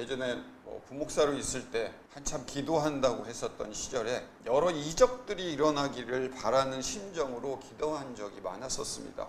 예전에 부목사로 있을 때 한참 기도한다고 했었던 시절에 여러 이적들이 일어나기를 바라는 심정으로 기도한 적이 많았었습니다.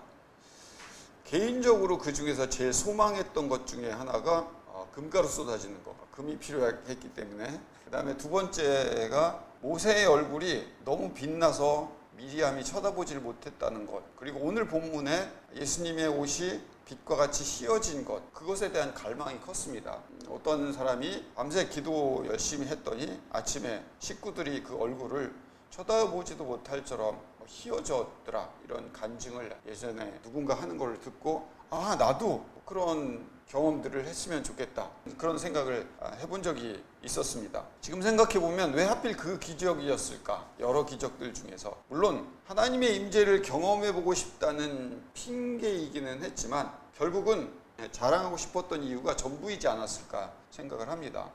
개인적으로 그 중에서 제일 소망했던 것 중에 하나가 금가루 쏟아지는 거, 금이 필요했기 때문에. 그 다음에 두 번째가 모세의 얼굴이 너무 빛나서 미리암이 쳐다보질 못했다는 것, 그리고 오늘 본문에 예수님의 옷이 빛과 같이 휘어진 것, 그것에 대한 갈망이 컸습니다. 어떤 사람이 밤새 기도 열심히 했더니 아침에 식구들이 그 얼굴을 쳐다보지도 못할처럼 휘어졌더라, 이런 간증을 예전에 누군가 하는 걸 듣고 나도 그런 경험들을 했으면 좋겠다, 그런 생각을 해본 적이 있었습니다. 지금 생각해보면 왜 하필 그 기적이었을까? 여러 기적들 중에서 물론 하나님의 임재를 경험해보고 싶다는 핑계이기는 했지만 결국은 자랑하고 싶었던 이유가 전부이지 않았을까 생각을 합니다.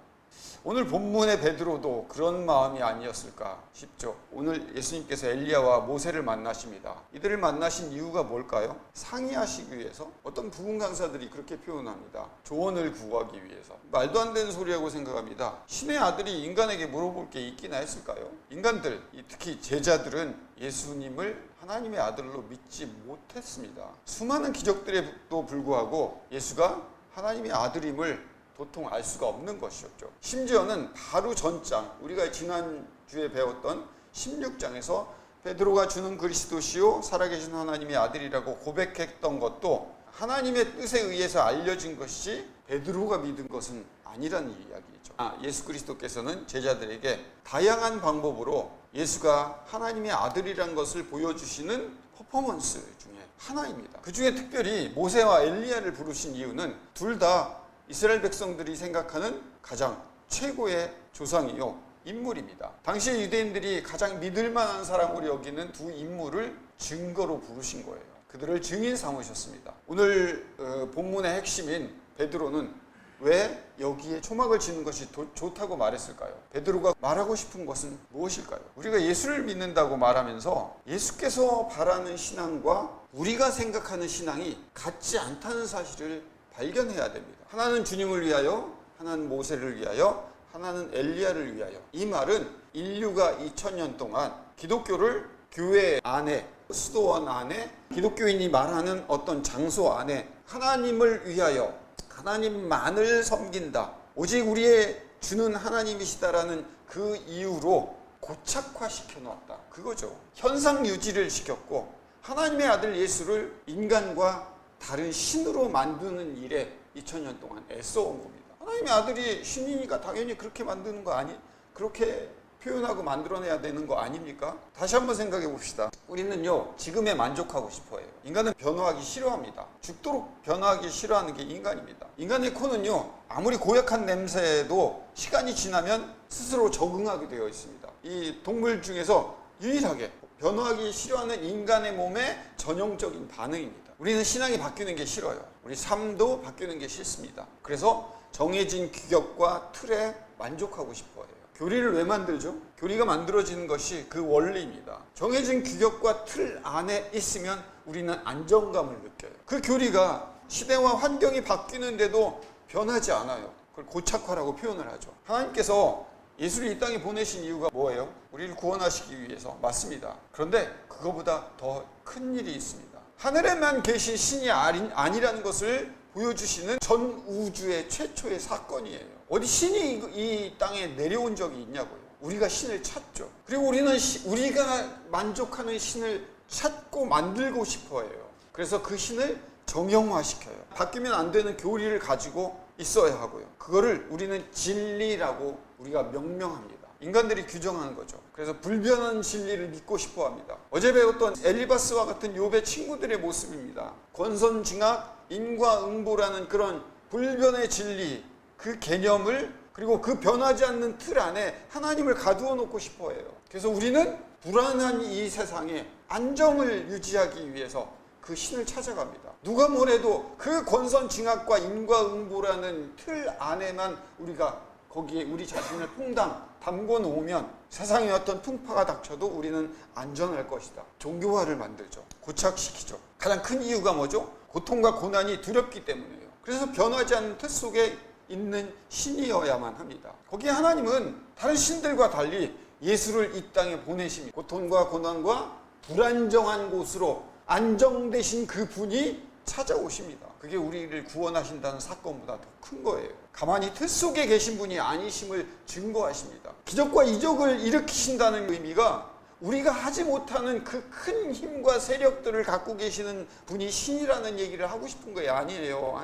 오늘 본문의 베드로도 그런 마음이 아니었을까 싶죠. 오늘 예수님께서 엘리야와 모세를 만나십니다. 이들을 만나신 이유가 뭘까요? 상의하시기 위해서. 어떤 부흥 강사들이 그렇게 표현합니다. 조언을 구하기 위해서. 말도 안 되는 소리라고 생각합니다. 신의 아들이 인간에게 물어볼 게 있기나 했을까요? 인간들, 특히 제자들은 예수님을 하나님의 아들로 믿지 못했습니다. 수많은 기적들에도 불구하고 예수가 하나님의 아들임을 도통 알 수가 없는 것이었죠. 심지어는 바로 전장, 우리가 지난주에 배웠던 16장에서 베드로가 주는 그리스도시요 살아계신 하나님의 아들이라고 고백했던 것도 하나님의 뜻에 의해서 알려진 것이 베드로가 믿은 것은 아니라는 이야기죠. 예수 그리스도께서는 제자들에게 다양한 방법으로 예수가 하나님의 아들이란 것을 보여주시는 퍼포먼스 중에 하나입니다. 그 중에 특별히 모세와 엘리야를 부르신 이유는 둘 다 이스라엘 백성들이 생각하는 가장 최고의 조상이요 인물입니다. 당시 유대인들이 가장 믿을 만한 사람으로 여기는 두 인물을 증거로 부르신 거예요. 그들을 증인 삼으셨습니다. 오늘 본문의 핵심인 베드로는 왜 여기에 초막을 짓는 것이 좋다고 말했을까요? 베드로가 말하고 싶은 것은 무엇일까요? 우리가 예수를 믿는다고 말하면서 예수께서 바라는 신앙과 우리가 생각하는 신앙이 같지 않다는 사실을 발견해야 됩니다. 하나는 주님을 위하여, 하나는 모세를 위하여, 하나는 엘리야를 위하여. 이 말은 인류가 2000년 동안 기독교를 교회 안에, 수도원 안에, 기독교인이 말하는 어떤 장소 안에 하나님을 위하여, 하나님만을 섬긴다, 오직 우리의 주는 하나님이시다라는 그 이유로 고착화시켜 놓았다, 그거죠. 현상 유지를 시켰고 하나님의 아들 예수를 인간과 다른 신으로 만드는 일에 2000년 동안 애써온 겁니다. 하나님의 아들이 신이니까 당연히 그렇게 만드는 거 그렇게 표현하고 만들어내야 되는 거 아닙니까? 다시 한번 생각해 봅시다. 우리는요, 지금에 만족하고 싶어 해요. 인간은 변화하기 싫어합니다. 죽도록 변화하기 싫어하는 게 인간입니다. 인간의 코는요, 아무리 고약한 냄새도 시간이 지나면 스스로 적응하게 되어 있습니다. 이 동물 중에서 유일하게 변화하기 싫어하는 인간의 몸의 전형적인 반응입니다. 우리는 신앙이 바뀌는 게 싫어요. 우리 삶도 바뀌는 게 싫습니다. 그래서 정해진 규격과 틀에 만족하고 싶어 해요. 교리를 왜 만들죠? 교리가 만들어지는 것이 그 원리입니다. 정해진 규격과 틀 안에 있으면 우리는 안정감을 느껴요. 그 교리가 시대와 환경이 바뀌는데도 변하지 않아요. 그걸 고착화라고 표현을 하죠. 하나님께서 예수를 이 땅에 보내신 이유가 뭐예요? 우리를 구원하시기 위해서. 맞습니다. 그런데 그거보다 더 큰 일이 있습니다. 하늘에만 계신 신이 아니라는 것을 보여주시는 전 우주의 최초의 사건이에요. 어디 신이 이 땅에 내려온 적이 있냐고요. 우리가 신을 찾죠. 그리고 우리는 우리가 만족하는 신을 찾고 만들고 싶어 해요. 그래서 그 신을 정형화시켜요. 바뀌면 안 되는 교리를 가지고 있어야 하고요. 그거를 우리는 진리라고 우리가 명명합니다. 인간들이 규정하는 거죠. 그래서 불변한 진리를 믿고 싶어 합니다. 어제 배웠던 엘리바스와 같은 욥의 친구들의 모습입니다. 권선징악, 인과응보라는 그런 불변의 진리, 그 개념을, 그리고 그 변하지 않는 틀 안에 하나님을 가두어 놓고 싶어 해요. 그래서 우리는 불안한 이 세상에 안정을 유지하기 위해서 그 신을 찾아갑니다. 누가 뭐래도 그 권선징악과 인과응보라는 틀 안에만 우리가 거기에 우리 자신을 퐁당 담궈 놓으면 세상에 어떤 풍파가 닥쳐도 우리는 안전할 것이다. 종교화를 만들죠. 고착시키죠. 가장 큰 이유가 뭐죠? 고통과 고난이 두렵기 때문이에요. 그래서 변하지 않는 틀 속에 있는 신이어야만 합니다. 거기에 하나님은 다른 신들과 달리 예수를 이 땅에 보내십니다. 고통과 고난과 불안정한 곳으로 안정되신 그 분이 찾아오십니다. 그게 우리를 구원하신다는 사건보다 더 큰 거예요. 가만히 틀 속에 계신 분이 아니심을 증거하십니다. 기적과 이적을 일으키신다는 의미가 우리가 하지 못하는 그 큰 힘과 세력들을 갖고 계시는 분이 신이라는 얘기를 하고 싶은 거예요. 아니에요.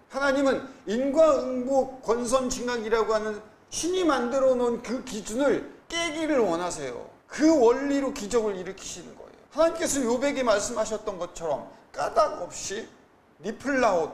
하나님은 인과응보 권선징악이라고 하는 신이 만들어 놓은 그 기준을 깨기를 원하세요. 그 원리로 기적을 일으키시는 거예요. 하나님께서 욥에게 말씀하셨던 것처럼 까닭 없이 니플라옷,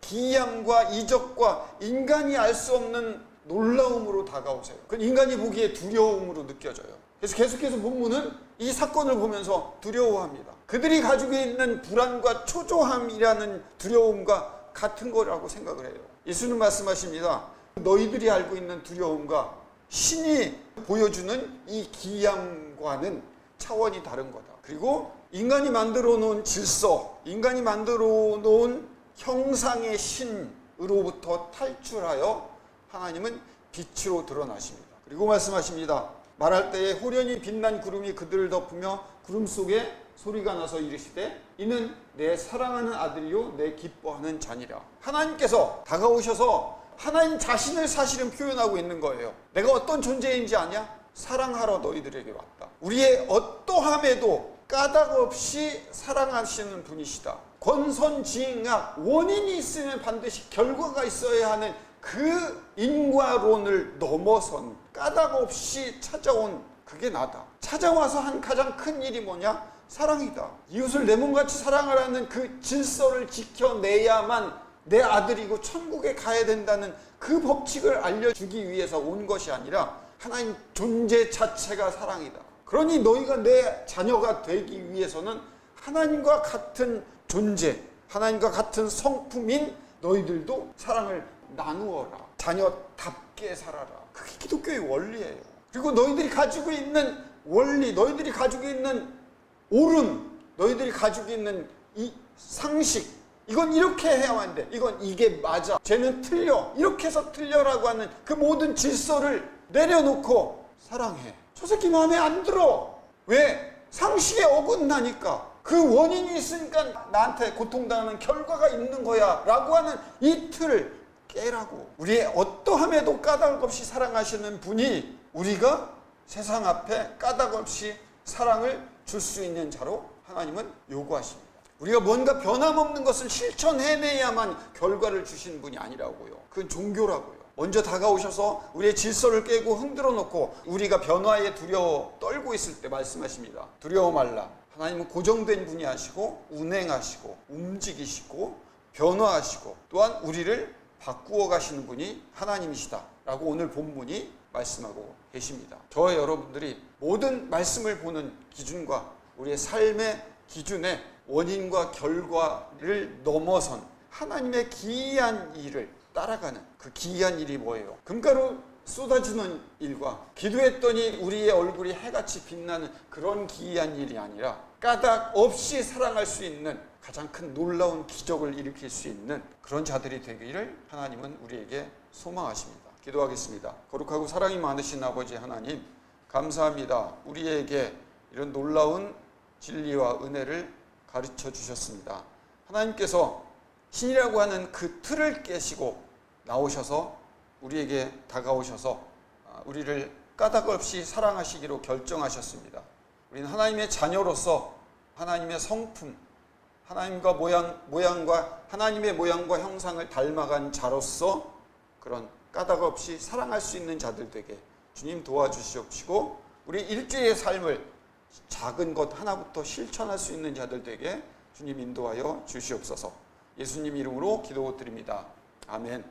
기이함과 이적과 인간이 알 수 없는 놀라움으로 다가오세요. 그건 인간이 보기에 두려움으로 느껴져요. 그래서 계속해서 본문은 이 사건을 보면서 두려워합니다. 그들이 가지고 있는 불안과 초조함이라는 두려움과 같은 거라고 생각을 해요. 예수는 말씀하십니다. 너희들이 알고 있는 두려움과 신이 보여주는 이 기이함과는 차원이 다른 거다. 그리고 인간이 만들어 놓은 질서, 인간이 만들어 놓은 형상의 신으로부터 탈출하여 하나님은 빛으로 드러나십니다. 그리고 말씀하십니다. 말할 때에 호련히 빛난 구름이 그들을 덮으며 구름 속에 소리가 나서 이르시되 이는 내 사랑하는 아들이요 내 기뻐하는 자니라. 하나님께서 다가오셔서 하나님 자신을 사실은 표현하고 있는 거예요. 내가 어떤 존재인지 아냐? 사랑하러 너희들에게 왔다. 우리의 어떠함에도 까닭 없이 사랑하시는 분이시다. 권선징악, 원인이 있으면 반드시 결과가 있어야 하는 그 인과론을 넘어선 까닭 없이 찾아온 그게 나다. 찾아와서 한 가장 큰 일이 뭐냐? 사랑이다. 이웃을 내 몸같이 사랑하라는 그 질서를 지켜내야만 내 아들이고 천국에 가야 된다는 그 법칙을 알려주기 위해서 온 것이 아니라 하나님 존재 자체가 사랑이다. 그러니 너희가 내 자녀가 되기 위해서는 하나님과 같은 존재, 하나님과 같은 성품인 너희들도 사랑을 나누어라. 자녀답게 살아라. 그게 기독교의 원리예요. 그리고 너희들이 가지고 있는 원리, 너희들이 가지고 있는 옳음, 너희들이 가지고 있는 이 상식, 이건 이렇게 해야만 돼. 이게 맞아. 쟤는 틀려. 이렇게 해서 틀려라고 하는 그 모든 질서를 내려놓고 사랑해. 저 새끼 마음에 안 들어. 왜? 상식에 어긋나니까. 그 원인이 있으니까 나한테 고통당하는 결과가 있는 거야 라고 하는 이 틀을 깨라고. 우리의 어떠함에도 까닭 없이 사랑하시는 분이 우리가 세상 앞에 까닭 없이 사랑을 줄 수 있는 자로 하나님은 요구하십니다. 우리가 뭔가 변함없는 것을 실천해내야만 결과를 주시는 분이 아니라고요. 그건 종교라고요. 먼저 다가오셔서 우리의 질서를 깨고 흔들어 놓고 우리가 변화에 두려워 떨고 있을 때 말씀하십니다. 두려워 말라. 하나님은 고정된 분이 하시고 운행하시고 움직이시고 변화하시고 또한 우리를 바꾸어 가시는 분이 하나님이시다 라고 오늘 본문이 말씀하고 계십니다. 저와 여러분들이 모든 말씀을 보는 기준과 우리의 삶의 기준에 원인과 결과를 넘어선 하나님의 기이한 일을 따라가는 그 기이한 일이 뭐예요? 금가루 쏟아지는 일과 기도했더니 우리의 얼굴이 해같이 빛나는 그런 기이한 일이 아니라 까닭 없이 사랑할 수 있는 가장 큰 놀라운 기적을 일으킬 수 있는 그런 자들이 되기를 하나님은 우리에게 소망하십니다. 기도하겠습니다. 거룩하고 사랑이 많으신 아버지 하나님, 감사합니다. 우리에게 이런 놀라운 진리와 은혜를 가르쳐 주셨습니다. 하나님께서 신이라고 하는 그 틀을 깨시고 나오셔서 우리에게 다가오셔서 우리를 까닭 없이 사랑하시기로 결정하셨습니다. 우리는 하나님의 자녀로서 하나님의 성품, 하나님과 모양과 하나님의 모양과 형상을 닮아간 자로서 그런 까닭 없이 사랑할 수 있는 자들 되게 주님 도와주시옵시고 우리 일주일의 삶을 작은 것 하나부터 실천할 수 있는 자들 되게 주님 인도하여 주시옵소서. 예수님 이름으로 기도드립니다. 아멘.